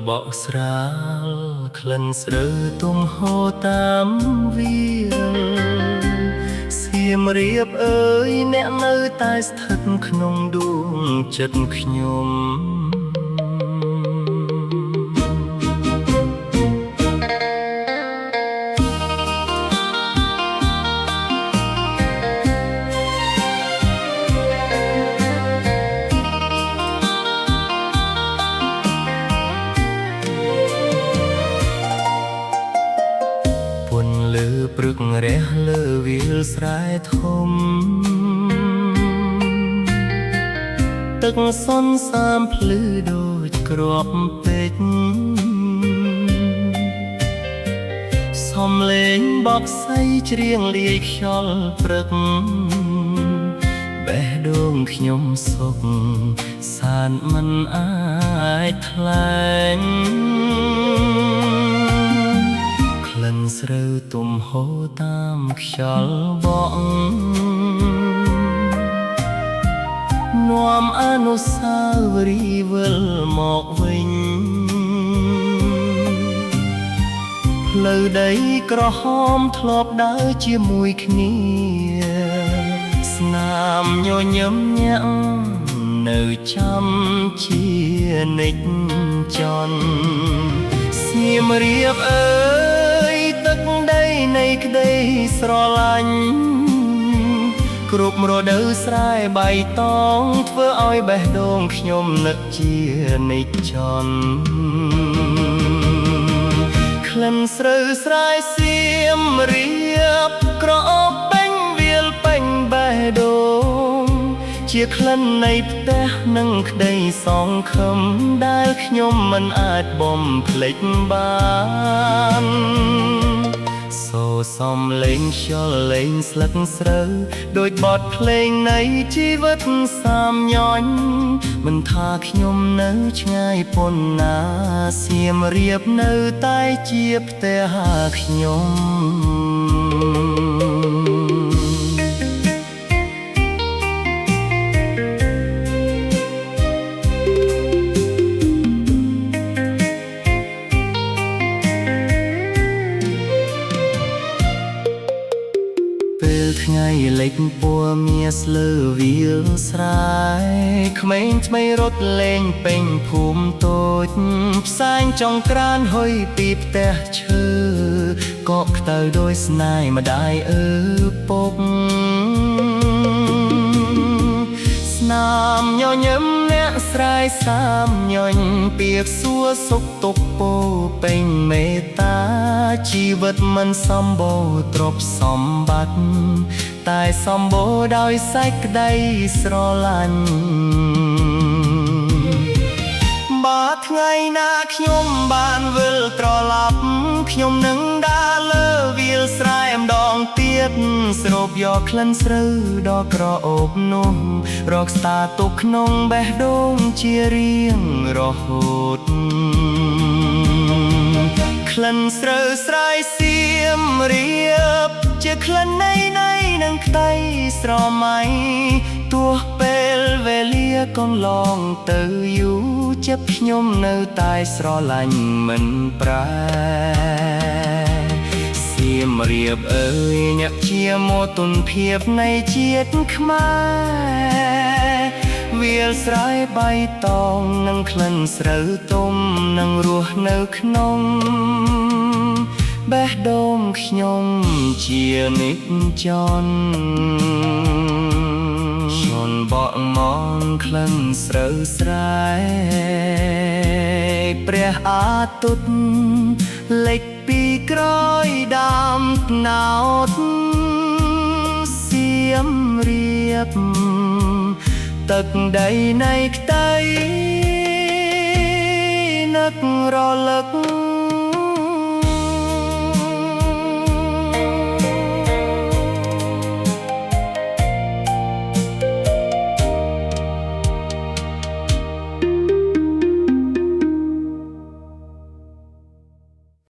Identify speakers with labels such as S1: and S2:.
S1: បកស្រាលក្លិនស្រូវទុំហូរតាមវាលសៀមរាបអើយអ្នកនៅតែស្ថិតក្នុងដួងចិត្តខ្ញុំព្រឹករះលើវាលស្រែធំទឹកសន្សាមភ្លឺដូចគ្រាប់ពេជ្រសំឡេងបក្សីច្រៀងលាយខ្យល់ព្រឹកបេះដូងខ្ញុំសុខសានមិនអាចថ្លែងក្លិនស្រូវទុំហូរតាមខ្យល់បក់នាំអនុស្សាវរីយ៍វិលមកវិញផ្លូវដីក្រហមធ្លាប់ដើរជាមួយគ្នាស្នាមញញឹមញាក់នៅចាំជានិច្ចចន់សៀមរាបអើយទឹកដីនៃក្តីស្រឡាញ់គ្រប់រដូវស្រែបៃតងធ្វើឲ្យបេះដូងខ្ញុំនឹកជានិច្ចចន់ក្លិនស្រូវស្រែសៀមរាបក្រអូបពេញវាលពេញបេះដូងជាក្លិននៃផ្ទះនិងក្តីសង្ឃឹមដែលខ្ញុំមិនអាចបំភ្លេចបានសូរសំឡេងខ្យល់លេងស្លឹកស្រូវដូចបទភ្លេងនៃជីវិតសាមញ្ញមិនថាខ្ញុំនៅឆ្ងាយប៉ុណ្ណាសៀមរាបនៅតែជាផ្ទះខ្ញុំ ពេលថ្ងៃលិចពណ៌មាសលើវាលស្រែក្មេងថ្មីរត់លេងពេញភូមិតូចផ្សែងចុងក្រានហុយពីផ្ទះឈើកកខ្តៅដោយស្នេហ៍ម្ដាយឪពុកស្នាមញញឹមអ្នកស្រែសាមញញពាក្យសួរសុខទុក្ខពោពេញមេត្តាជីវិតមិនសម្បូរទ្រព្យសម្បត្តិតែសម្បូរដោយសេចក្តីស្រឡាញ់បើថ្ងៃណាខ្ញុំបានវិលត្រឡប់ខ្ញុំនឹងដើរលើវាលស្រែម្ដងទៀតស្រូបយកក្លិនស្រូវដ៏ក្រអូបនោះរកស្តាទុកក្នុងបេះដូងជារៀងរហូតក្លិនស្រូវស្រែសៀមរាបជាក្លិននៃនឹងក្តីស្រមៃទោះពេលវេលាកន្លងទៅយូរចិត្តខ្ញុំនៅតែស្រឡាញ់មិនប្រែសៀមរាបអើយអ្នកជាមោទនភាពនៃជាតិខ្មែរវាលស្រែបៃតងនិងក្លិនស្រូវទុំនឹងរស់នៅក្នុងបេះដូងខ្ញុំជានិច្ចចន់ឈុនបក់មងក្លិនស្រូវស្រែព្រះអាទិត្យលិចពីក្រោយដើមត្នោតសៀមរាបទឹកដីនៃក្តីនឹករលឹក